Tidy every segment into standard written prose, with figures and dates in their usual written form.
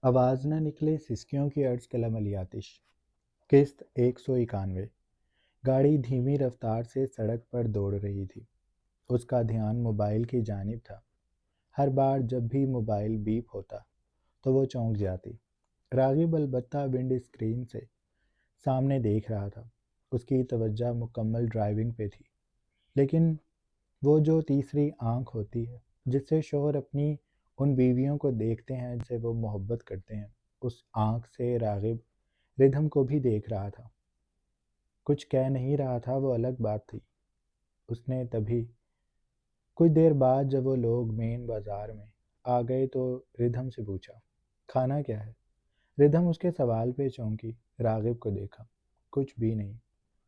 آواز نہ نکلے سسکیوں کی عرض قلم علی آتش۔ قسط 191۔ گاڑی دھیمی رفتار سے سڑک پر دوڑ رہی تھی۔ اس کا دھیان موبائل کی جانب تھا۔ ہر بار جب بھی موبائل بیپ ہوتا تو وہ چونک جاتی۔ راغب البتہ ونڈ اسکرین سے سامنے دیکھ رہا تھا۔ اس کی توجہ مکمل ڈرائیونگ پہ تھی، لیکن وہ جو تیسری آنکھ ہوتی ہے جس سے شوہر اپنی ان بیویوں کو دیکھتے ہیں جن سے وہ محبت کرتے ہیں، اس آنکھ سے راغب ردھم کو بھی دیکھ رہا تھا۔ کچھ کہہ نہیں رہا تھا، وہ الگ بات تھی۔ اس نے تبھی کچھ دیر بعد جب وہ لوگ مین بازار میں آ گئے تو ردھم سے پوچھا، کھانا کیا ہے؟ ردھم اس کے سوال پہ چونکی، راغب کو دیکھا۔ کچھ بھی نہیں،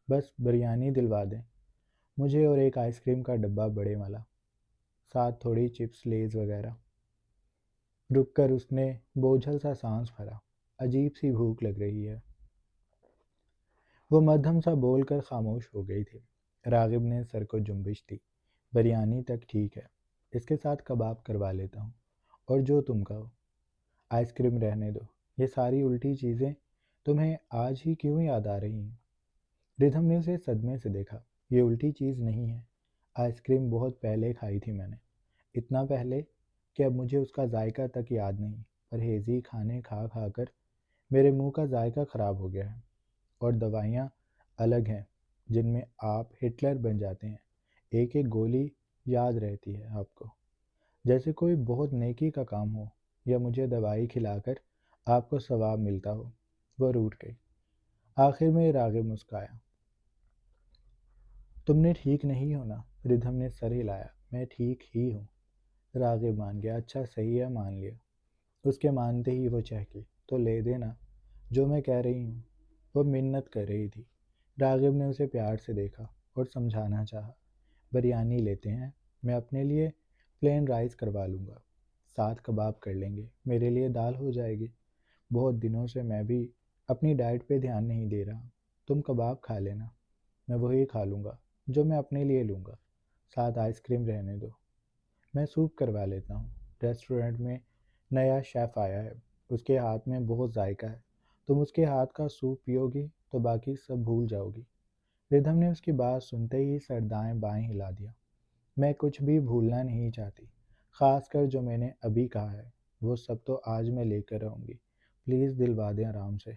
بس بریانی دلوا دیں مجھے، اور ایک آئس کریم کا ڈبہ بڑے والا، ساتھ تھوڑی چپس لیز وغیرہ۔ رک کر اس نے بوجھل سا سانس بھرا۔ عجیب سی بھوک لگ رہی ہے۔ وہ مدھم سا بول کر خاموش ہو گئی تھی۔ راغب نے سر کو جنبش دی۔ بریانی تک ٹھیک ہے، اس کے ساتھ کباب کروا لیتا ہوں، اور جو تم کہو۔ آئس کریم رہنے دو، یہ ساری الٹی چیزیں تمہیں آج ہی کیوں یاد آ رہی ہیں؟ ردھم نے اسے صدمے سے دیکھا۔ یہ الٹی چیز نہیں ہے، آئس کریم بہت پہلے کھائی تھی میں نے، اتنا پہلے کہ اب مجھے اس کا ذائقہ تک یاد نہیں۔ پرہیزی کھانے کھا کھا کر میرے منہ کا ذائقہ خراب ہو گیا ہے، اور دوائیاں الگ ہیں جن میں آپ ہٹلر بن جاتے ہیں۔ ایک ایک گولی یاد رہتی ہے آپ کو، جیسے کوئی بہت نیکی کا کام ہو، یا مجھے دوائی کھلا کر آپ کو ثواب ملتا ہو۔ وہ روٹھ گئی۔ آخر میں راغب مسکرایا۔ تم نے ٹھیک نہیں ہونا۔ ردھم نے سر ہلایا۔ میں ٹھیک ہی ہوں۔ راغب مان گیا۔ اچھا صحیح ہے، مان لیا۔ اس کے مانتے ہی وہ چہکی، تو لے دینا جو میں کہہ رہی ہوں۔ وہ منت کر رہی تھی۔ راغب نے اسے پیار سے دیکھا اور سمجھانا چاہا۔ بریانی لیتے ہیں، میں اپنے لیے پلین رائس کروا لوں گا، ساتھ کباب کر لیں گے، میرے لیے دال ہو جائے گی۔ بہت دنوں سے میں بھی اپنی ڈائٹ پہ دھیان نہیں دے رہا۔ تم کباب کھا لینا، میں وہی کھا لوں گا جو میں اپنے لیے لوں گا، ساتھ آئس کریم رہنے دو۔ میں سوپ کروا لیتا ہوں، ریسٹورنٹ میں نیا شیف آیا ہے، اس کے ہاتھ میں بہت ذائقہ ہے، تم اس کے ہاتھ کا سوپ پیو گی تو باقی سب بھول جاؤ گی۔ ردھم نے اس کی بات سنتے ہی سر دائیں بائیں ہلا دیا۔ میں کچھ بھی بھولنا نہیں چاہتی، خاص کر جو میں نے ابھی کہا ہے، وہ سب تو آج میں لے کر رہوں گی، پلیز دلوا دیں آرام سے۔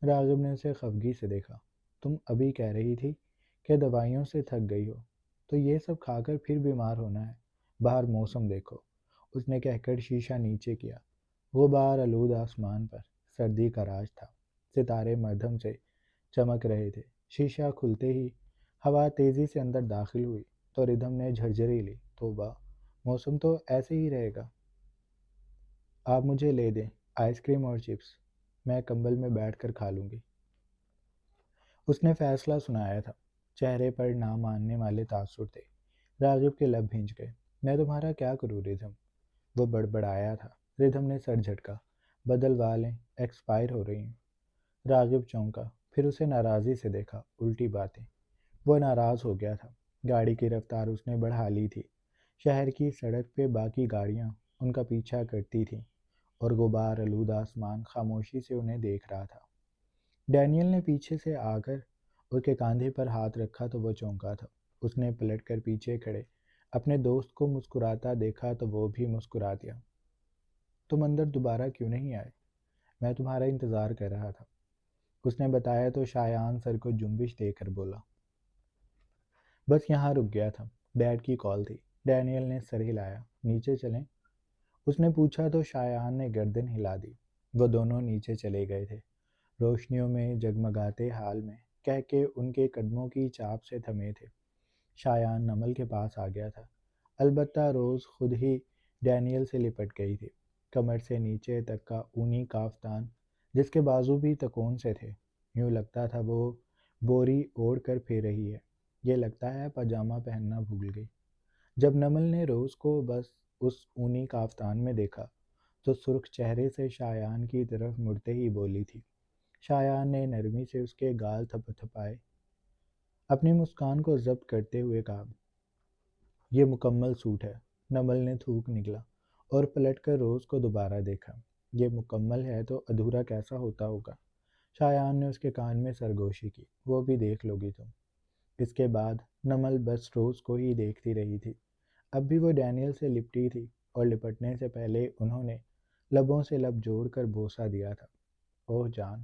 راغب نے اسے خفگی سے دیکھا۔ تم ابھی کہہ رہی تھی کہ دوائیوں سے تھک گئی ہو، تو یہ سب کھا کر پھر بیمار ہونا ہے۔ باہر موسم دیکھو، اس نے کہہ کر شیشہ نیچے کیا۔ غبار آلود آسمان پر سردی کا راج تھا، ستارے مدھم سے چمک رہے تھے۔ شیشہ کھلتے ہی ہوا تیزی سے اندر داخل ہوئی تو ردھم نے جھرجھری لی۔ توبہ، موسم تو ایسے ہی رہے گا۔ آپ مجھے لے دیں آئس کریم اور چپس، میں کمبل میں بیٹھ کر کھا لوں گی۔ اس نے فیصلہ سنایا تھا۔ چہرے پر نہ ماننے والے تاثر تھے۔ راغب کے لب بھینچ گئے۔ میں تمہارا کیا کروں ردھم؟ وہ بڑبڑایا تھا۔ ردھم نے سر جھٹکا۔ بدلوا لیں، ایکسپائر ہو رہی ہیں۔ راغب چونکا، پھر اسے ناراضی سے دیکھا۔ الٹی باتیں۔ وہ ناراض ہو گیا تھا۔ گاڑی کی رفتار اس نے بڑھا لی تھی۔ شہر کی سڑک پہ باقی گاڑیاں ان کا پیچھا کرتی تھیں، اور غبار آلود آسمان خاموشی سے انہیں دیکھ رہا تھا۔ ڈینیل نے پیچھے سے آ کر اس کے کاندھے پر ہاتھ رکھا تو وہ چونکا تھا۔ اس نے پلٹ کر پیچھے کھڑے اپنے دوست کو مسکراتا دیکھا تو وہ بھی مسکرا دیا۔ تم اندر دوبارہ کیوں نہیں آئے؟ میں تمہارا انتظار کر رہا تھا، اس نے بتایا تو شایان سر کو جنبش دے کر بولا۔ بس یہاں رک گیا تھا، ڈیڈ کی کال تھی۔ ڈینیل نے سر ہلایا۔ نیچے چلیں؟ اس نے پوچھا تو شایان نے گردن ہلا دی۔ وہ دونوں نیچے چلے گئے تھے، روشنیوں میں جگمگاتے حال میں کہہ کے ان کے قدموں کی چاپ سے تھمے تھے۔ شایان نمل کے پاس آ گیا تھا، البتہ روز خود ہی ڈینیل سے لپٹ گئی تھی۔ کمر سے نیچے تک کا اونی کافتان جس کے بازو بھی تکون سے تھے، یوں لگتا تھا وہ بوری اوڑھ کر پھر رہی ہے۔ یہ لگتا ہے پاجامہ پہننا بھول گئی۔ جب نمل نے روز کو بس اس اونی کافتان میں دیکھا تو سرخ چہرے سے شایان کی طرف مڑتے ہی بولی تھی۔ شایان نے نرمی سے اس کے گال تھپ تھپائے، اپنی مسکان کو ضبط کرتے ہوئے کہا، یہ مکمل سوٹ ہے۔ نمل نے تھوک نکلا اور پلٹ کر روز کو دوبارہ دیکھا۔ یہ مکمل ہے تو ادھورا کیسا ہوتا ہوگا؟ شایان نے اس کے کان میں سرگوشی کی۔ وہ بھی دیکھ لو گی تم۔ اس کے بعد نمل بس روز کو ہی دیکھتی رہی تھی۔ اب بھی وہ ڈینیل سے لپٹی تھی اور لپٹنے سے پہلے انہوں نے لبوں سے لب جوڑ کر بوسہ دیا تھا۔ اوہ جان،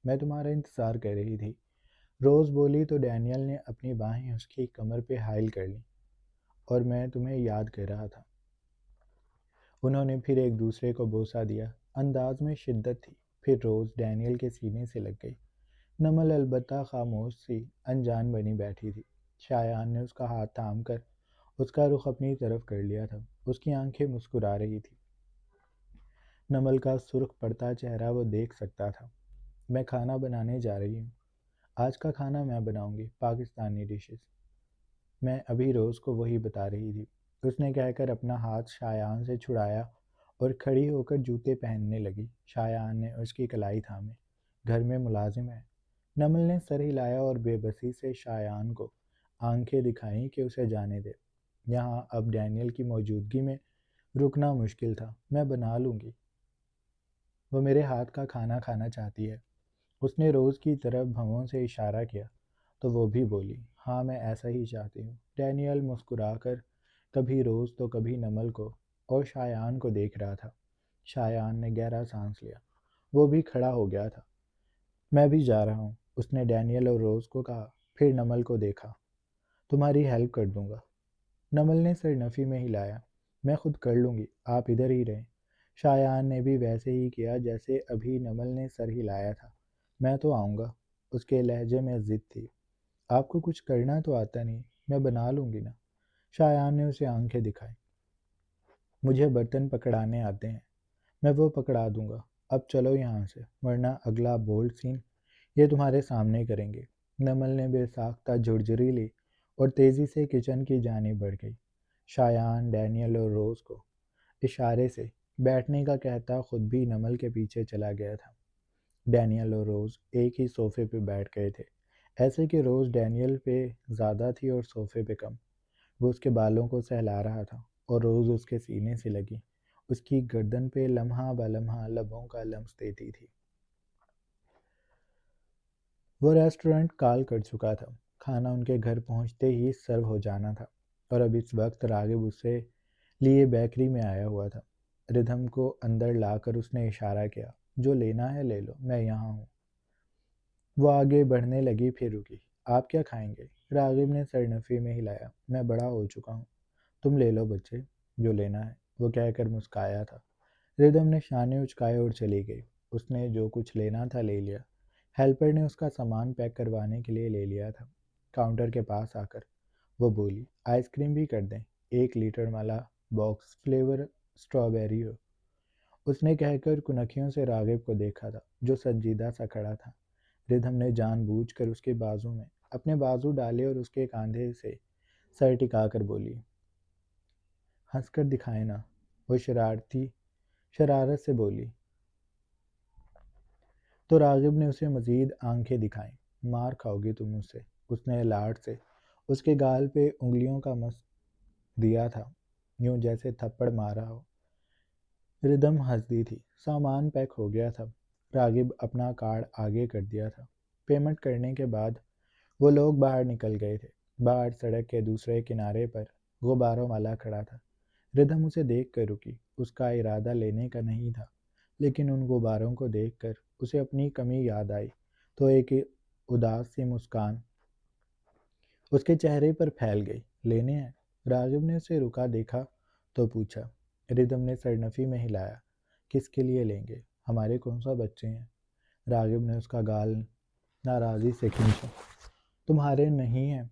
میں تمہارا انتظار کر رہی تھی، روز بولی تو ڈینیل نے اپنی باہیں اس کی کمر پہ حائل کر لیں۔ اور میں تمہیں یاد کر رہا تھا۔ انہوں نے پھر ایک دوسرے کو بوسہ دیا۔ انداز میں شدت تھی۔ پھر روز ڈینیل کے سینے سے لگ گئی۔ نمل البتہ خاموش سی انجان بنی بیٹھی تھی۔ شایان نے اس کا ہاتھ تھام کر اس کا رخ اپنی طرف کر لیا تھا۔ اس کی آنکھیں مسکرا رہی تھی۔ نمل کا سرخ پڑتا چہرہ وہ دیکھ سکتا تھا۔ میں کھانا بنانے جا رہی ہوں۔ آج کا کھانا میں بناؤں گی، پاکستانی ڈشز۔ میں ابھی روز کو وہی بتا رہی تھی، اس نے کہہ کر اپنا ہاتھ شایان سے چھڑایا اور کھڑی ہو کر جوتے پہننے لگی۔ شایان نے اس کی کلائی تھامے۔ گھر میں ملازم ہے؟ نمل نے سر ہلایا اور بے بسی سے شایان کو آنکھیں دکھائیں کہ اسے جانے دے۔ یہاں اب ڈینیل کی موجودگی میں رکنا مشکل تھا۔ میں بنا لوں گی، وہ میرے ہاتھ کا کھانا کھانا چاہتی ہے۔ اس نے روز کی طرف بھووں سے اشارہ کیا تو وہ بھی بولی، ہاں میں ایسا ہی چاہتی ہوں۔ ڈینیل مسکرا کر کبھی روز تو کبھی نمل کو اور شایان کو دیکھ رہا تھا۔ شایان نے گہرا سانس لیا۔ وہ بھی کھڑا ہو گیا تھا۔ میں بھی جا رہا ہوں، اس نے ڈینیل اور روز کو کہا، پھر نمل کو دیکھا۔ تمہاری ہیلپ کر دوں گا۔ نمل نے سر نفی میں ہلایا۔ میں خود کر لوں گی، آپ ادھر ہی رہیں۔ شایان نے بھی ویسے ہی کیا جیسے ابھی نمل نے سر ہلایا تھا۔ میں تو آؤں گا، اس کے لہجے میں ضد تھی۔ آپ کو کچھ کرنا تو آتا نہیں، میں بنا لوں گی نا۔ شایان نے اسے آنکھیں دکھائی۔ مجھے برتن پکڑانے آتے ہیں، میں وہ پکڑا دوں گا۔ اب چلو یہاں سے، ورنہ اگلا بولڈ سین یہ تمہارے سامنے کریں گے۔ نمل نے بے ساختہ جھرجھری لی اور تیزی سے کچن کی جانب بڑھ گئی۔ شایان، ڈینیل اور روز کو اشارے سے بیٹھنے کا کہتا خود بھی نمل کے پیچھے چلا گیا تھا۔ ڈینیل اور روز ایک ہی صوفے پہ بیٹھ گئے تھے، ایسے کہ روز ڈینیل پہ زیادہ تھی اور صوفے پہ کم۔ وہ اس کے بالوں کو سہلا رہا تھا اور روز اس کے سینے سے لگی اس کی گردن پہ لمحہ بہ لمحہ لبوں کا لمس دیتی تھی۔ وہ ریسٹورنٹ کال کر چکا تھا۔ کھانا ان کے گھر پہنچتے ہی سرو ہو جانا تھا، اور اب اس وقت راغب اسے لیے بیکری میں آیا ہوا تھا۔ ردھم کو اندر لا کر اس نے اشارہ کیا، جو لینا ہے لے لو، میں یہاں ہوں۔ وہ آگے بڑھنے لگی، پھر رکی۔ آپ کیا کھائیں گے؟ راغب نے سر نفی میں ہلایا۔ میں بڑا ہو چکا ہوں، تم لے لو بچے، جو لینا ہے، وہ کہہ کر مسکایا تھا۔ ردھم نے شانے اچکائے اور چلی گئی۔ اس نے جو کچھ لینا تھا لے لیا۔ ہیلپر نے اس کا سامان پیک کروانے کے لیے لے لیا تھا۔ کاؤنٹر کے پاس آ کر وہ بولی، آئس کریم بھی کر دیں، 1 لیٹر والا باکس، فلیور اسٹرابیری ہو۔ اس نے کہہ کر کنکھیوں سے راغب کو دیکھا تھا، جو سنجیدہ سا کھڑا تھا۔ ردھم نے جان بوجھ کر اس کے بازو میں اپنے بازو ڈالے اور اس کے کاندھے سے سر ٹکا کر بولی، ہنس کر دکھائے نا۔ وہ شرارت سے بولی تو راغب نے اسے مزید آنکھیں دکھائیں۔ مار کھاؤ گی تم مجھ سے۔ اس نے لاڈ سے اس کے گال پہ انگلیوں کا مس دیا تھا، یوں جیسے تھپڑ مارا ہو۔ ردھم ہنس دی تھی۔ سامان پیک ہو گیا تھا۔ راغب اپنا کارڈ آگے کر دیا تھا۔ پیمنٹ کرنے کے بعد وہ لوگ باہر نکل گئے تھے۔ باہر سڑک کے دوسرے کنارے پر غباروں والا کھڑا تھا۔ ردھم اسے دیکھ کر رکی۔ اس کا ارادہ لینے کا نہیں تھا، لیکن ان غباروں کو دیکھ کر اسے اپنی کمی یاد آئی تو ایک اداس سی مسکان اس کے چہرے پر پھیل گئی۔ لینے ہیں؟ راغب نے اسے رکا دیکھا تو پوچھا۔ ردھم نے سر نفی میں ہلایا۔ کس کے لیے لیں گے؟ ہمارے کون سا بچے ہیں؟ راغب نے اس کا گال ناراضی سے کھینچا۔ تمہارے نہیں ہیں،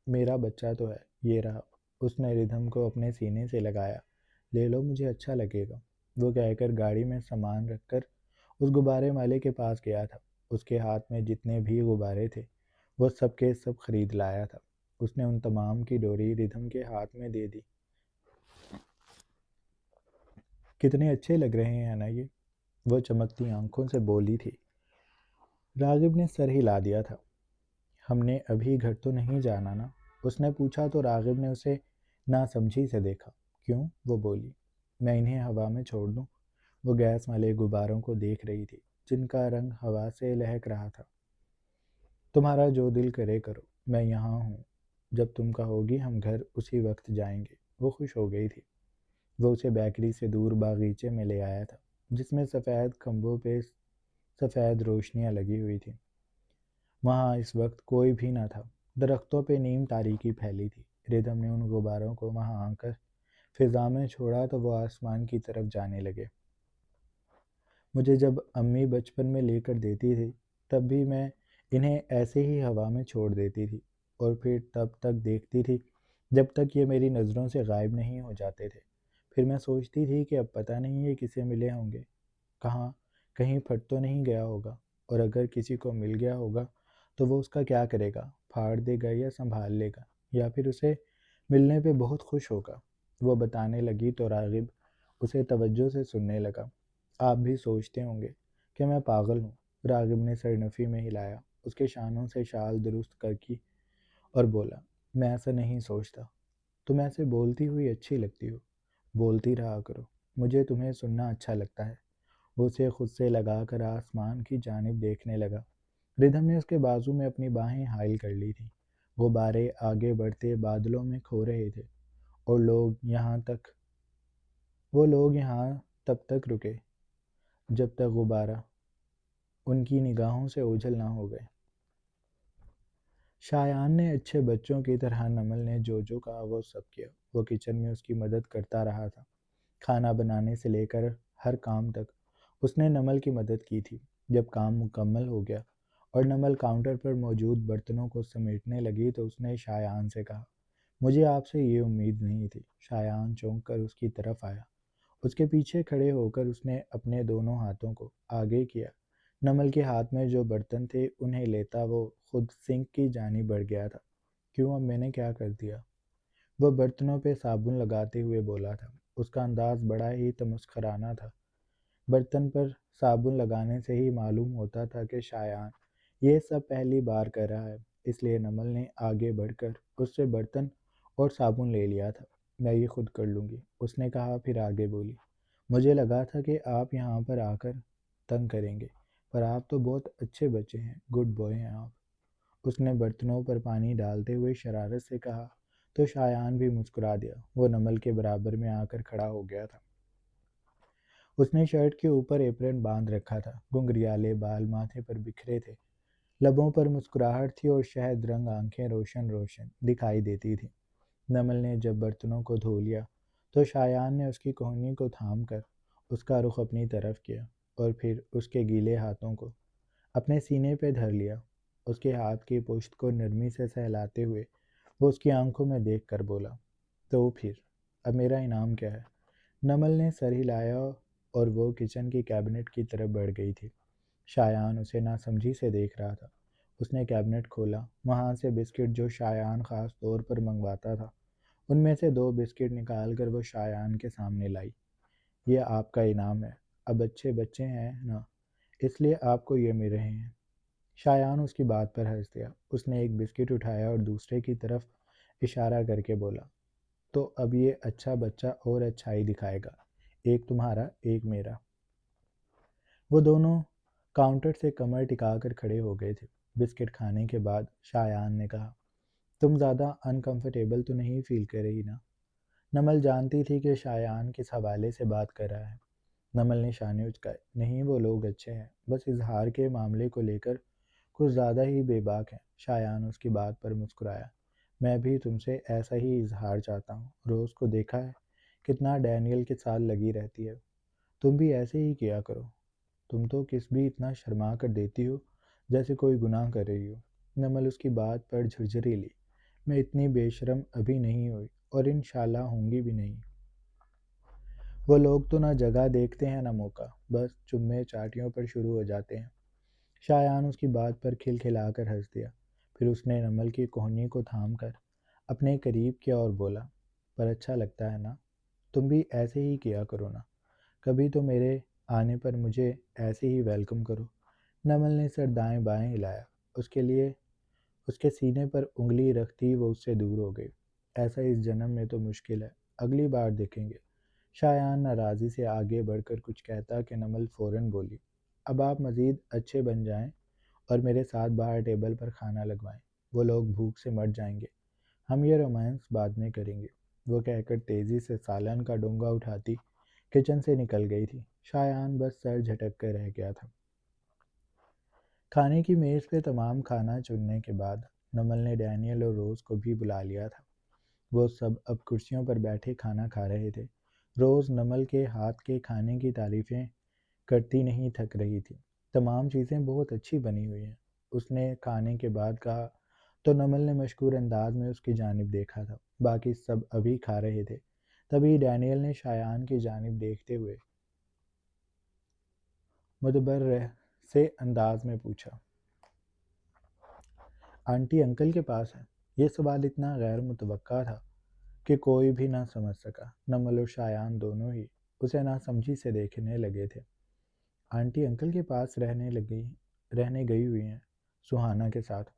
میرا بچہ تو ہے، یہ رہا۔ اس نے ردھم کو اپنے سینے سے لگایا۔ لے لو، مجھے اچھا لگے گا، وہ کہہ کر گاڑی میں سامان رکھ کر اس غبارے والے کے پاس گیا تھا۔ اس کے ہاتھ میں جتنے بھی غبارے تھے وہ سب کے سب خرید لایا تھا۔ اس نے ان تمام کی ڈوری ردھم کے ہاتھ میں دے دی۔ کتنے اچھے لگ رہے ہیں نا یہ، وہ چمکتی آنکھوں سے بولی تھی۔ راغب نے سر ہلا دیا تھا۔ ہم نے ابھی گھر تو نہیں جانا نا؟ اس نے پوچھا تو راغب نے اسے ناسمجھی سے دیکھا۔ کیوں؟ وہ بولی، میں انہیں ہوا میں چھوڑ دوں؟ وہ گیس والے غباروں کو دیکھ رہی تھی جن کا رنگ ہوا سے لہک رہا تھا۔ تمہارا جو دل کرے کرو، میں یہاں ہوں، جب تم کہو گی ہم گھر اسی وقت جائیں گے۔ وہ خوش ہو گئی تھی۔ وہ اسے بیکری سے دور باغیچے میں لے آیا تھا جس میں سفید کھمبوں پہ سفید روشنیاں لگی ہوئی تھیں۔ وہاں اس وقت کوئی بھی نہ تھا، درختوں پہ نیم تاریکی پھیلی تھی۔ ردھم نے ان غباروں کو وہاں آ کر فضا میں چھوڑا تو وہ آسمان کی طرف جانے لگے۔ مجھے جب امی بچپن میں لے کر دیتی تھی تب بھی میں انہیں ایسے ہی ہوا میں چھوڑ دیتی تھی اور پھر تب تک دیکھتی تھی جب تک یہ میری نظروں سے غائب نہیں ہو جاتے تھے۔ پھر میں سوچتی تھی کہ اب پتہ نہیں یہ کسے ملے ہوں گے، کہاں کہیں پھٹ تو نہیں گیا ہوگا، اور اگر کسی کو مل گیا ہوگا تو وہ اس کا کیا کرے گا، پھاڑ دے گا یا سنبھال لے گا، یا پھر اسے ملنے پہ بہت خوش ہوگا۔ وہ بتانے لگی تو راغب اسے توجہ سے سننے لگا۔ آپ بھی سوچتے ہوں گے کہ میں پاگل ہوں۔ راغب نے سر نفی میں ہلایا، اس کے شانوں سے شال درست کر کی اور بولا، میں ایسا نہیں سوچتا۔ تم ایسے بولتی ہوئی اچھی لگتی ہو، بولتی رہا کرو، مجھے تمہیں سننا اچھا لگتا ہے۔ وہ اسے خود سے لگا کر آسمان کی جانب دیکھنے لگا۔ ردھم نے اس کے بازو میں اپنی باہیں حائل کر لی تھیں۔ غبارے آگے بڑھتے بادلوں میں کھو رہے تھے اور وہ لوگ یہاں تب تک رکے جب تک غبارہ ان کی نگاہوں سے اوجھل نہ ہو گئے۔ شایان نے اچھے بچوں کی طرح نمل نے جو کہا وہ سب کیا۔ وہ کچن میں اس کی مدد کرتا رہا تھا، کھانا بنانے سے لے کر ہر کام تک اس نے نمل کی مدد کی تھی۔ جب کام مکمل ہو گیا اور نمل کاؤنٹر پر موجود برتنوں کو سمیٹنے لگی تو اس نے شایان سے کہا، مجھے آپ سے یہ امید نہیں تھی۔ شایان چونک کر اس کی طرف آیا۔ اس کے پیچھے کھڑے ہو کر اس نے اپنے دونوں ہاتھوں کو آگے کیا۔ نمل کے ہاتھ میں جو برتن تھے انہیں لیتا وہ خود سنک کی جانب بڑھ گیا تھا۔ کیوں، اب میں نے کیا کر دیا؟ وہ برتنوں پہ صابن لگاتے ہوئے بولا تھا۔ اس کا انداز بڑا ہی تمسخرانہ تھا۔ برتن پر صابن لگانے سے ہی معلوم ہوتا تھا کہ شایان یہ سب پہلی بار کر رہا ہے، اس لیے نمل نے آگے بڑھ کر اس سے برتن اور صابن لے لیا تھا۔ میں یہ خود کر لوں گی، اس نے کہا، پھر آگے بولی، مجھے لگا تھا کہ آپ یہاں پر آ کر تنگ کریں گے، پر آپ تو بہت اچھے بچے ہیں، گڈ بوائے ہیں آپ۔ اس نے برتنوں پر پانی ڈالتے ہوئے شرارت سے کہا تو شایان بھی مسکرا دیا۔ وہ نمل کے برابر میں آ کر کھڑا ہو گیا تھا۔ اس نے شرٹ کے اوپر ایپرن باندھ رکھا تھا، گھنگریالے بال ماتھے پر بکھرے تھے، لبوں پر مسکراہٹ تھی اور شہد رنگ آنکھیں روشن روشن دکھائی دیتی تھیں۔ نمل نے جب برتنوں کو دھو لیا تو شایان نے اس کی کوہنی کو تھام کر اس کا رخ اپنی طرف کیا اور پھر اس کے گیلے ہاتھوں کو اپنے سینے پہ دھر لیا۔ اس کے ہاتھ کی پشت کو نرمی سے سہلاتے ہوئے وہ اس کی آنکھوں میں دیکھ کر بولا، تو پھر اب میرا انعام کیا ہے؟ نمل نے سر ہلایا اور وہ کچن کی کیبنٹ کی طرف بڑھ گئی تھی۔ شایان اسے ناسمجھی سے دیکھ رہا تھا۔ اس نے کیبنٹ کھولا، وہاں سے بسکٹ جو شایان خاص طور پر منگواتا تھا ان میں سے 2 بسکٹ نکال کر وہ شایان کے سامنے لائی۔ یہ آپ کا انعام ہے، اب اچھے بچے ہیں نا، اس لیے آپ کو یہ مل رہے ہیں۔ شایان اس کی بات پر ہنس دیا۔ اس نے ایک بسکٹ اٹھایا اور دوسرے کی طرف اشارہ کر کے بولا، تو اب یہ اچھا بچہ اور اچھائی دکھائے گا، ایک تمہارا ایک میرا۔ وہ دونوں کاؤنٹر سے کمر ٹکا کر کھڑے ہو گئے تھے۔ بسکٹ کھانے کے بعد شایان نے کہا، تم زیادہ انکمفرٹیبل تو نہیں فیل کر رہی نا؟ نمل جانتی تھی کہ شایان کس حوالے سے بات کر رہا ہے۔ نمل نے شانے اچکائے، نہیں وہ لوگ اچھے ہیں، بس اظہار کے معاملے کو لے کر کچھ زیادہ ہی بے باک ہیں۔ شایان اس کی بات پر مسکرایا، میں بھی تم سے ایسا ہی اظہار چاہتا ہوں، روز کو دیکھا ہے کتنا ڈینیل کے ساتھ لگی رہتی ہے، تم بھی ایسے ہی کیا کرو، تم تو کس بھی اتنا شرما کر دیتی ہو جیسے کوئی گناہ کر رہی ہو۔ نمل اس کی بات پر جھرجھری لی، میں اتنی بے شرم ابھی نہیں ہوئی اور انشاءاللہ ہوں گی بھی نہیں۔ وہ لوگ تو نہ جگہ دیکھتے ہیں نہ موقع، بس چمے چاٹیوں پر شروع ہو جاتے ہیں۔ شایان اس کی بات پر کھلکھلا کر ہنس دیا، پھر اس نے نمل کی کوہنی کو تھام کر اپنے قریب کیا اور بولا، پر اچھا لگتا ہے نا، تم بھی ایسے ہی کیا کرو نا، کبھی تو میرے آنے پر مجھے ایسے ہی ویلکم کرو۔ نمل نے سر دائیں بائیں ہلایا، اس کے لیے اس کے سینے پر انگلی رکھتی وہ اس سے دور ہو گئی۔ ایسا اس جنم میں تو مشکل ہے، اگلی بار دیکھیں گے۔ شایان ناراضی سے آگے بڑھ کر کچھ کہتا کہ نمل فوراً بولی، اب آپ مزید اچھے بن جائیں اور میرے ساتھ باہر ٹیبل پر کھانا لگوائیں، وہ لوگ بھوک سے مر جائیں گے، ہم یہ رومانس بعد میں کریں گے۔ وہ کہہ کر تیزی سے سالن کا ڈونگا اٹھاتی کچن سے نکل گئی تھی۔ شایان بس سر جھٹک کر رہ گیا تھا۔ کھانے کی میز پہ تمام کھانا چننے کے بعد نمل نے ڈینیل اور روز کو بھی بلا لیا تھا۔ وہ سب اب کرسیوں پر بیٹھے کھانا کھا رہے تھے۔ روز نمل کے ہاتھ کے کھانے کی تعریفیں کرتی نہیں تھک رہی تھی۔ تمام چیزیں بہت اچھی بنی ہوئی ہیں، اس نے کھانے کے بعد کہا تو نمل نے مشکور انداز میں اس کی جانب دیکھا تھا۔ باقی سب ابھی کھا رہے تھے۔ تبھی ڈینیل نے شایان کی جانب دیکھتے ہوئے متبرہ سے انداز میں پوچھا، آنٹی انکل کے پاس ہے؟ یہ سوال اتنا غیر متوقع تھا کہ کوئی بھی نہ سمجھ سکا۔ نمل اور شایان دونوں ہی اسے ناسمجھی سے دیکھنے لگے تھے۔ آنٹی انکل کے پاس رہنے گئی ہوئی ہیں سہانا کے ساتھ۔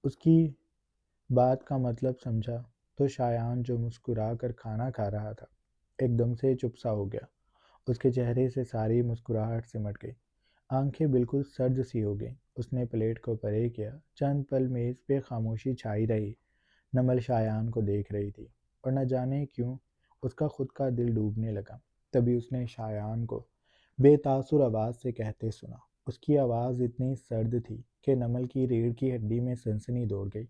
اس کی بات کا مطلب سمجھا تو شایان جو مسکرا کر کھانا کھا رہا تھا ایک دم سے چپ سا ہو گیا۔ اس کے چہرے سے ساری مسکراہٹ سمٹ گئی، آنکھیں بالکل سرد سی ہو گئیں۔ اس نے پلیٹ کو پرے کیا۔ چند پل میز پہ خاموشی چھائی رہی۔ نمل شایان کو دیکھ رہی تھی اور نہ جانے کیوں اس کا خود کا دل ڈوبنے لگا۔ تبھی اس نے شایان کو بے تاثر آواز سے کہتے سنا۔ اس کی آواز اتنی سرد تھی کہ نمل کی ریڑھ کی ہڈی میں سنسنی دوڑ گئی۔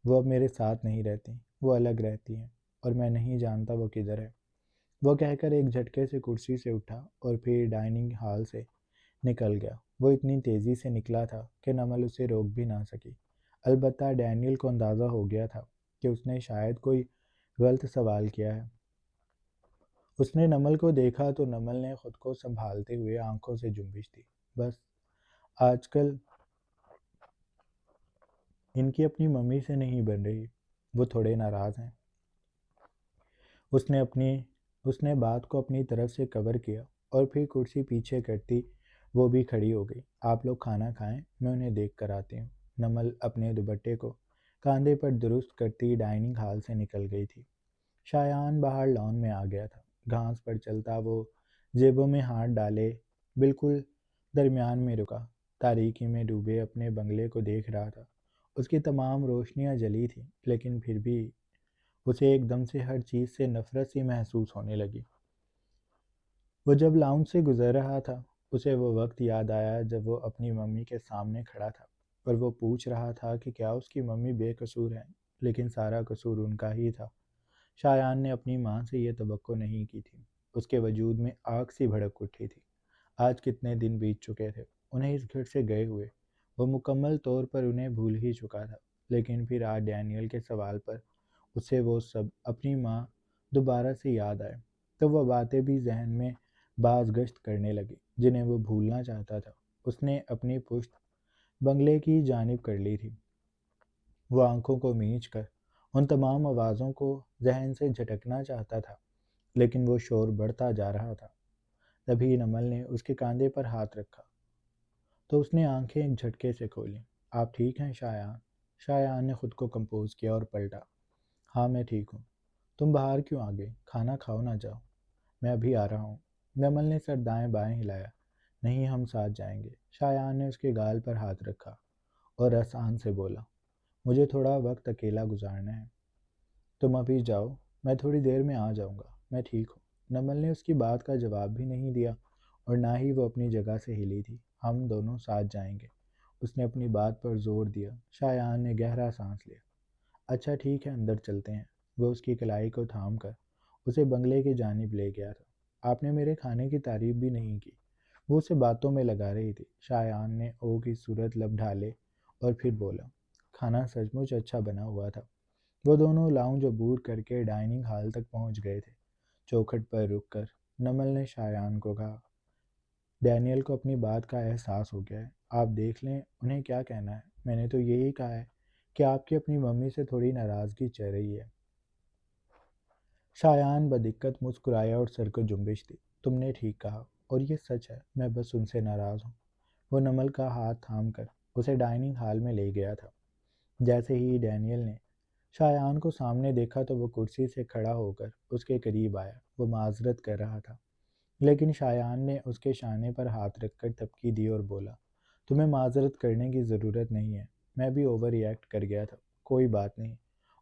وہ اب میرے ساتھ نہیں رہتی، وہ الگ رہتی ہیں اور میں نہیں جانتا وہ کدھر ہے، وہ کہہ کر ایک جھٹکے سے کرسی سے اٹھا اور پھر ڈائننگ ہال سے نکل گیا۔ وہ اتنی تیزی سے نکلا تھا کہ نمل اسے روک بھی نہ سکی۔ البتہ ڈینیل کو اندازہ ہو گیا تھا کہ اس نے شاید کوئی غلط سوال کیا ہے۔ اس نے نمل کو دیکھا تو نمل نے خود کو سنبھالتے ہوئے آنکھوں سے جنبش دی۔ بس آج کل ان کی اپنی ممی سے نہیں بن رہی، وہ تھوڑے ناراض ہیں۔ اس نے بات کو اپنی طرف سے کور کیا اور پھر کرسی پیچھے کرتی وہ بھی کھڑی ہو گئی۔ آپ لوگ کھانا کھائیں، میں انہیں دیکھ کر آتی ہوں۔ نمل اپنے دوپٹے کو کاندھے پر درست کرتی ڈائننگ ہال سے نکل گئی تھی۔ شایان باہر لان میں آ گیا تھا۔ گھاس پر چلتا وہ جیبوں میں ہاتھ ڈالے بالکل درمیان میں رکا، تاریکی میں ڈوبے اپنے بنگلے کو دیکھ رہا تھا۔ اس کی تمام روشنیاں جلی تھیں، لیکن پھر بھی اسے ایک دم سے ہر چیز سے نفرت سی محسوس ہونے لگی۔ وہ جب لاؤنج سے گزر رہا تھا اسے وہ وقت یاد آیا جب وہ اپنی ممی کے سامنے کھڑا تھا اور وہ پوچھ رہا تھا کہ کیا اس کی ممی بے قصور ہیں، لیکن سارا قصور ان کا ہی تھا۔ شایان نے اپنی ماں سے یہ توقع نہیں کی تھی۔ اس کے وجود میں آگ سی بھڑک اٹھی تھی۔ آج کتنے دن بیت چکے تھے انہیں اس گھر سے گئے ہوئے، وہ مکمل طور پر انہیں بھول ہی چکا تھا، لیکن پھر آج ڈینیل کے سوال پر اسے وہ سب اپنی ماں دوبارہ سے یاد آئے تو وہ باتیں بھی ذہن میں باز گشت کرنے لگی جنہیں وہ بھولنا چاہتا تھا۔ اس نے اپنی پشت بنگلے کی جانب کر لی تھی۔ وہ آنکھوں کو مینچ کر ان تمام آوازوں کو ذہن سے جھٹکنا چاہتا تھا، لیکن وہ شور بڑھتا جا رہا تھا۔ تبھی نمل نے اس کے کاندھے پر ہاتھ رکھا تو اس نے آنکھیں ایک جھٹکے سے کھولیں۔ آپ ٹھیک ہیں شایان؟ شایان نے خود کو کمپوز کیا اور پلٹا۔ ہاں میں ٹھیک ہوں۔ تم باہر کیوں آ گئے؟ کھانا کھاؤ نہ جاؤ۔ میں ابھی آ رہا ہوں۔ نمل نے سر دائیں بائیں ہلایا۔ نہیں، ہم ساتھ جائیں گے۔ شایان نے اس کے گال پر ہاتھ رکھا اور آسان سے بولا، مجھے تھوڑا وقت اکیلا گزارنا ہے۔ تم ابھی جاؤ، میں تھوڑی دیر میں آ جاؤں گا، میں ٹھیک ہوں۔ نمل نے اس کی بات کا جواب بھی نہیں دیا اور نہ ہی وہ اپنی جگہ سے ہلی تھی۔ ہم دونوں ساتھ جائیں گے، اس نے اپنی بات پر زور دیا۔ شایان نے گہرا سانس لیا۔ اچھا ٹھیک ہے، اندر چلتے ہیں۔ وہ اس کی کلائی کو تھام کر اسے بنگلے کی جانب لے گیا تھا۔ آپ نے میرے کھانے کی تعریف بھی نہیں کی، وہ اسے باتوں میں لگا رہی تھی۔ شایان نے او کی صورت لب ڈھالے اور پھر بولا، کھانا سچ مچ اچھا بنا ہوا تھا۔ وہ دونوں لاؤنج عبور کر کے ڈائننگ ہال تک پہنچ گئے تھے۔ چوکھٹ پر رک کر نمل نے شایان کو کہا، ڈینیل کو اپنی بات کا احساس ہو گیا ہے، آپ دیکھ لیں انہیں کیا کہنا ہے۔ میں نے تو یہی کہا ہے کہ آپ کی اپنی ممی سے تھوڑی ناراضگی چل رہی ہے۔ شایان بدقت مسکرایا اور سر کو جنبش دی۔ تم نے ٹھیک کہا اور یہ سچ ہے، میں بس ان سے ناراض ہوں۔ وہ نمل کا ہاتھ تھام کر اسے ڈائننگ ہال میں لے گیا تھا۔ جیسے ہی ڈینیل نے شایان کو سامنے دیکھا تو وہ کرسی سے کھڑا ہو کر اس کے قریب آیا۔ وہ معذرت کر رہا تھا، لیکن شایان نے اس کے شانے پر ہاتھ رکھ کر تبکی دی اور بولا، تمہیں معذرت کرنے کی ضرورت نہیں ہے، میں بھی اوور ری ایکٹ کر گیا تھا، کوئی بات نہیں۔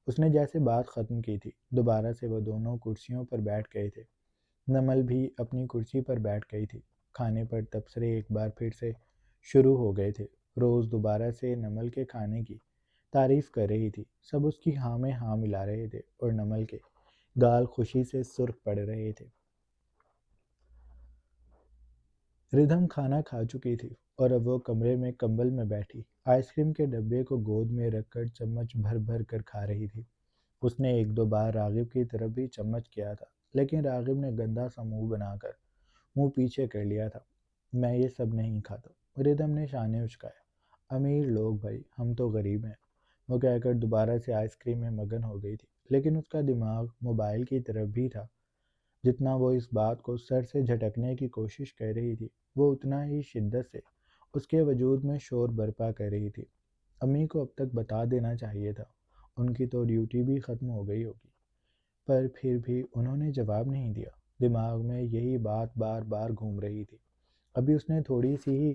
اس نے جیسے بات ختم کی تھی، دوبارہ سے وہ دونوں کرسیوں پر بیٹھ گئے تھے۔ نمل بھی اپنی کرسی پر بیٹھ گئی تھی۔ کھانے پر تبصرے ایک بار پھر سے شروع ہو گئے تھے۔ روز دوبارہ سے نمل کے کھانے کی تعریف کر رہی تھی۔ سب اس کی ہاں میں ہاں ملا رہے تھے اور نمل کے گال خوشی سے سرخ پڑ رہے تھے۔ ردھم کھانا کھا چکی تھی اور اب وہ کمرے میں کمبل میں بیٹھی آئس کریم کے ڈبے کو گود میں رکھ کر چمچ بھر بھر کر کھا رہی تھی۔ اس نے ایک دو بار راغب کی طرف بھی چمچ کیا تھا، لیکن راغب نے گندا سا منہ بنا کر منہ پیچھے کر لیا تھا۔ میں یہ سب نہیں کھاتا، ردھم نے شانے اچکائے۔ امیر لوگ بھائی، ہم تو غریب ہیں، وہ کہہ کر دوبارہ سے آئس کریم میں مگن ہو گئی تھی، لیکن اس کا دماغ موبائل کی طرف بھی تھا۔ جتنا وہ اس بات کو سر سے جھٹکنے کی کوشش کر رہی تھی، وہ اتنا ہی شدت سے اس کے وجود میں شور برپا کر رہی تھی۔ امی کو اب تک بتا دینا چاہیے تھا، ان کی تو ڈیوٹی بھی ختم ہو گئی ہوگی، پر پھر بھی انہوں نے جواب نہیں دیا۔ دماغ میں یہی بات بار بار گھوم رہی تھی۔ ابھی اس نے تھوڑی سی ہی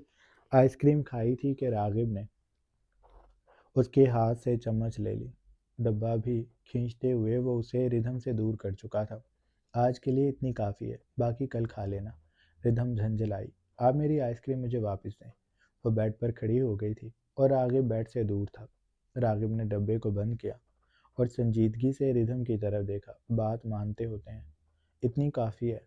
آئس کریم کھائی تھی کہ راغب نے اس کے ہاتھ سے چمچ لے لی۔ ڈبہ بھی کھینچتے ہوئے وہ اسے ردھم سے دور کر چکا تھا۔ آج کے لیے اتنی کافی ہے، باقی کل کھا لینا۔ ردھم جھنجھلائی، آپ میری آئس کریم مجھے واپس دیں۔ وہ بیڈ پر کھڑی ہو گئی تھی اور راغب بیڈ سے دور تھا۔ راغب نے ڈبے کو بند کیا اور سنجیدگی سے ردھم کی طرف دیکھا۔ بات مانتے ہوتے ہیں، اتنی کافی ہے،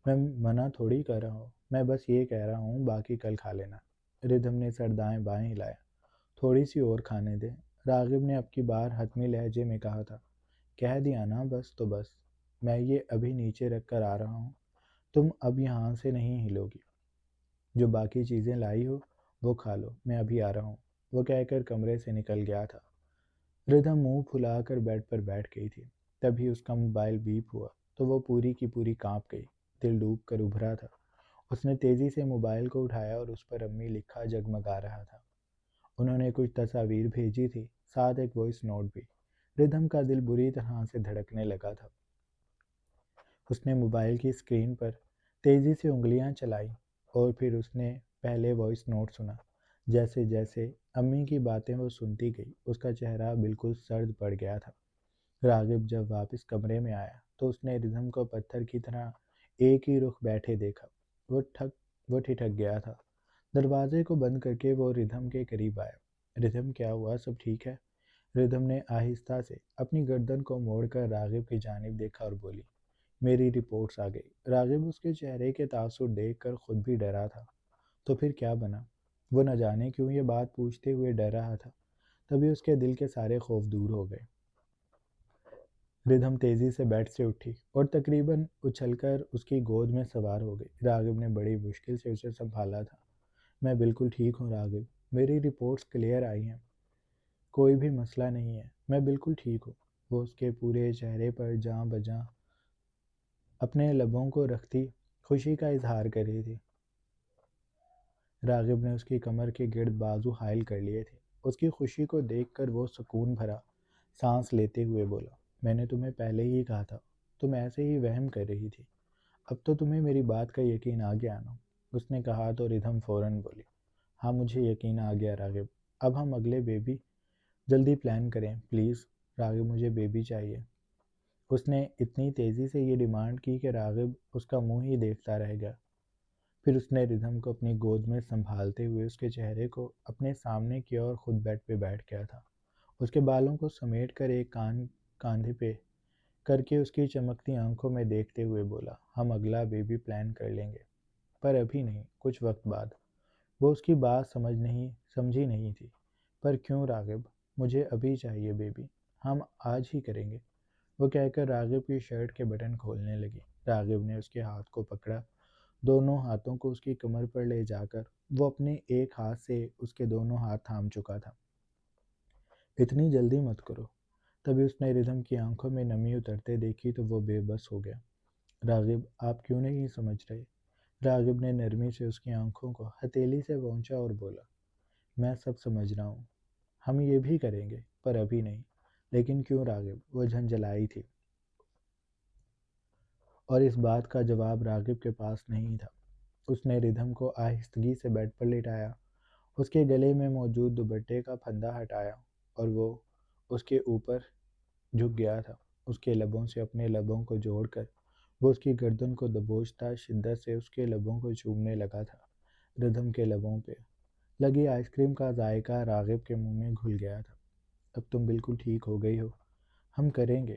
میں منع تھوڑی کر رہا ہوں، میں بس یہ کہہ رہا ہوں باقی کل کھا لینا۔ ردھم نے سر دائیں بائیں ہلایا، تھوڑی سی اور کھانے دیں۔ راغب نے اب کی بار حتمی لہجے میں کہا تھا، کہہ دیا نا بس تو بس، میں یہ ابھی نیچے رکھ کر آ رہا ہوں، تم اب یہاں سے نہیں ہلو گی، جو باقی چیزیں لائی ہو وہ کھا لو، میں ابھی آ رہا ہوں۔ وہ کہہ کر کمرے سے نکل گیا تھا۔ ردھم منہ پھلا کر بیڈ پر بیٹھ گئی تھی۔ تبھی اس کا موبائل بیپ ہوا تو وہ پوری کی پوری کانپ گئی، دل ڈوب کر ابھرا تھا۔ اس نے تیزی سے موبائل کو اٹھایا اور اس پر امی لکھا جگمگا رہا تھا۔ انہوں نے کچھ تصاویر بھیجی تھی، ساتھ ایک وائس نوٹ بھی۔ ردھم کا دل بری طرح سے دھڑکنے لگا تھا۔ اس نے موبائل کی اسکرین پر تیزی سے انگلیاں چلائیں اور پھر اس نے پہلے وائس نوٹ سنا۔ جیسے جیسے امی کی باتیں وہ سنتی گئی، اس کا چہرہ بالکل سرد پڑ گیا تھا۔ راغب جب واپس کمرے میں آیا تو اس نے ردھم کو پتھر کی طرح ایک ہی رخ بیٹھے دیکھا۔ وہ ٹھٹک گیا تھا۔ دروازے کو بند کر کے وہ ردھم کے قریب آیا۔ ردھم، کیا ہوا، سب ٹھیک ہے؟ ردھم نے آہستہ سے اپنی گردن کو موڑ کر راغب کی جانب دیکھا اور بولی، میری رپورٹس آ گئی۔ راغب اس کے چہرے کے تاثر دیکھ کر خود بھی ڈرا تھا۔ تو پھر کیا بنا؟ وہ نہ جانے کیوں یہ بات پوچھتے ہوئے ڈر رہا تھا۔ تبھی اس کے دل کے سارے خوف دور ہو گئے۔ ردھم تیزی سے بیڈ سے اٹھی اور تقریباً اچھل کر اس کی گود میں سوار ہو گئی۔ راغب نے بڑی مشکل سے اسے سنبھالا تھا۔ میں بالکل ٹھیک ہوں راغب، میری رپورٹس کلیئر آئی ہیں، کوئی بھی مسئلہ نہیں ہے، میں بالکل ٹھیک ہوں۔ وہ اس کے پورے چہرے پر جاں بجاں اپنے لبوں کو رکھتی خوشی کا اظہار کر رہی تھی۔ راغب نے اس کی کمر کے گرد بازو حائل کر لیے تھے۔ اس کی خوشی کو دیکھ کر وہ سکون بھرا سانس لیتے ہوئے بولا، میں نے تمہیں پہلے ہی کہا تھا، تم ایسے ہی وہم کر رہی تھی، اب تو تمہیں میری بات کا یقین آ گیا نا؟ اس نے کہا تو ردھم فوراً بولی، ہاں مجھے یقین آ گیا راغب، اب ہم اگلے بیبی جلدی پلان کریں پلیز، راغب مجھے بیبی چاہیے۔ اس نے اتنی تیزی سے یہ ڈیمانڈ کی کہ راغب اس کا منہ ہی دیکھتا رہ گیا۔ پھر اس نے ردھم کو اپنی گود میں سنبھالتے ہوئے اس کے چہرے کو اپنے سامنے کیا اور خود بیڈ پہ بیٹھ گیا تھا۔ اس کے بالوں کو سمیٹ کر ایک کاندھے پہ کر کے اس کی چمکتی آنکھوں میں دیکھتے ہوئے بولا، ہم اگلا بیبی پلان کر لیں گے، پر ابھی نہیں، کچھ وقت بعد۔ وہ اس کی بات سمجھی نہیں تھی۔ پر کیوں راغب، مجھے ابھی چاہیے بیبی، ہم آج ہی کریں گے، وہ کہہ کر راغب کی شرٹ کے بٹن کھولنے لگی۔ راغب نے اس کے ہاتھ کو پکڑا، دونوں ہاتھوں کو اس کی کمر پر لے جا کر وہ اپنے ایک ہاتھ سے اس کے دونوں ہاتھ تھام چکا تھا۔ اتنی جلدی مت کرو۔ تبھی اس نے ردھم کی آنکھوں میں نمی اترتے دیکھی تو وہ بے بس ہو گیا۔ راغب، آپ کیوں نہیں سمجھ رہے؟ راغب نے نرمی سے اس کی آنکھوں کو ہتھیلی سے پہنچا اور بولا، میں سب سمجھ رہا ہوں، ہم یہ بھی کریں گے، پر ابھی نہیں، لیکن کیوں راغب؟ وہ جھنجھلائی تھی، اور اس بات کا جواب راغب کے پاس نہیں تھا۔ اس نے ردھم کو آہستگی سے بیڈ پر لٹایا، اس کے گلے میں موجود دوپٹے کا پھندا ہٹایا اور وہ اس کے اوپر جھک گیا تھا۔ اس کے لبوں سے اپنے لبوں کو جوڑ کر وہ اس کی گردن کو دبوچتا شدت سے اس کے لبوں کو چومنے لگا تھا۔ ردھم کے لبوں پہ لگی آئس کریم کا ذائقہ راغب کے منہ میں گھل گیا تھا۔ اب تم بالکل ٹھیک ہو گئی ہو، ہم کریں گے،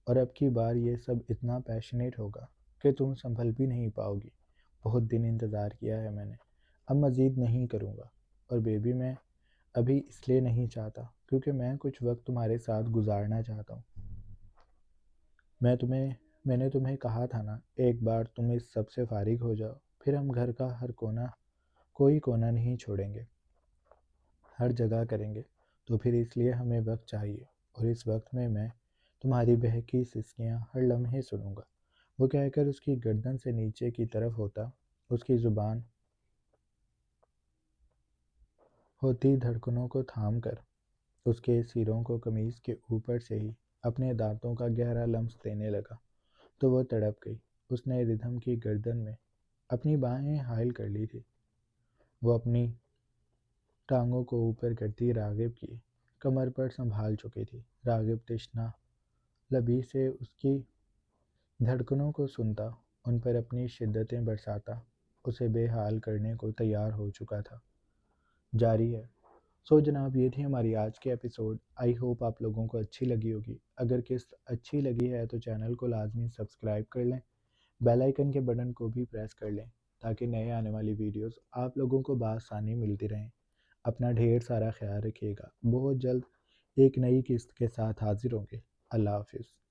اور اب کی بار یہ سب اتنا پیشنیٹ ہوگا کہ تم سنبھل بھی نہیں پاؤ گی۔ بہت دن انتظار کیا ہے میں نے، اب مزید نہیں کروں گا۔ اور بیبی، میں ابھی اس لیے نہیں چاہتا کیونکہ میں کچھ وقت تمہارے ساتھ گزارنا چاہتا ہوں۔ میں نے تمہیں کہا تھا نا، ایک بار تم اس سب سے فارغ ہو جاؤ، پھر ہم گھر کا ہر کونا، کوئی کونا نہیں چھوڑیں گے، ہر جگہ کریں گے۔ تو پھر اس لیے ہمیں وقت چاہیے، اور اس وقت میں تمہاری بہکی سسکیاں ہر لمحے سنوں گا۔ وہ کہہ کر اس کی گردن سے نیچے کی طرف اس کی زبان ہوتی دھڑکنوں کو تھام کر اس کے سروں کو قمیض کے اوپر سے ہی اپنے دانتوں کا گہرا لمس دینے لگا تو وہ تڑپ گئی۔ اس نے ردھم کی گردن میں اپنی بائیں حائل کر لی تھی۔ وہ اپنی ٹانگوں کو اوپر کرتی راغب کی کمر پر سنبھال چکی تھی۔ راغب تشنہ لبی سے اس کی دھڑکنوں کو سنتا، ان پر اپنی شدتیں برساتا، اسے بے حال کرنے کو تیار ہو چکا تھا۔ جاری ہے۔ سو جناب، یہ تھی ہماری آج کی ایپیسوڈ۔ آئی ہوپ آپ لوگوں کو اچھی لگی ہوگی۔ اگر قسط اچھی لگی ہے تو چینل کو لازمی سبسکرائب کر لیں، بیل آئیکن کے بٹن کو بھی پریس کر لیں تاکہ نئے آنے والی ویڈیوز آپ لوگوں کو بآسانی ملتی رہیں۔ اپنا ڈھیر سارا خیال رکھیے گا۔ بہت جلد ایک نئی قسط کے ساتھ حاضر ہوں گے۔ اللہ حافظ۔